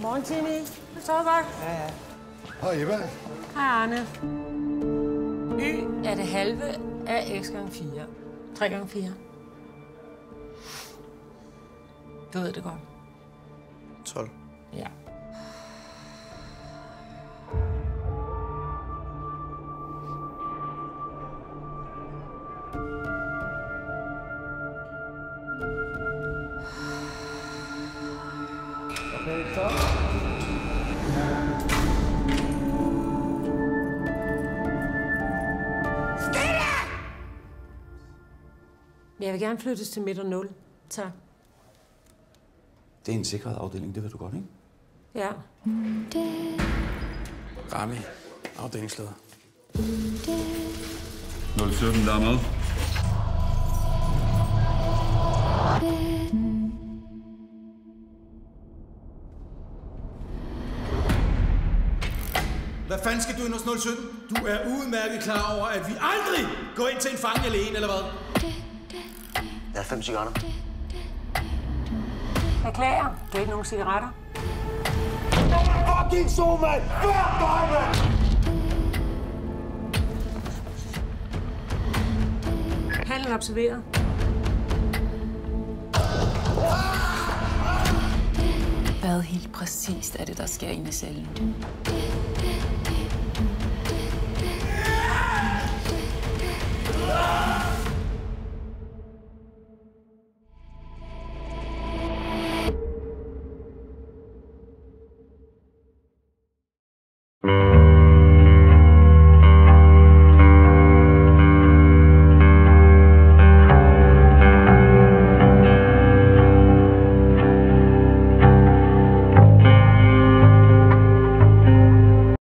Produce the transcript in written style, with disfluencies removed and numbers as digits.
Godmorgen, Timmy. Du sover godt? Ja. Hej, Eva. Hej, Arne. Y er det halve af x gange 4. 3 gange 4. Du ved det godt. 12. Ja. Okay, stop. Jeg vil gerne flyttes til midt og 0. Tak. Det er en sikret afdeling, det ved du godt, ikke? Ja. Rami, afdelingsleder. 017, der er med. Hvad fanden skal du ind hos 017? Du er udmærket klar over, at vi aldrig går ind til en fange alene, eller hvad? Jeg har 5 cigaretter. Beklager. Du har ikke nogen cigaretter? Fucking så, mand! Fuck dig, mand! Handel observeret. Hvad helt præcist er det, der sker inde i cellen? Ah!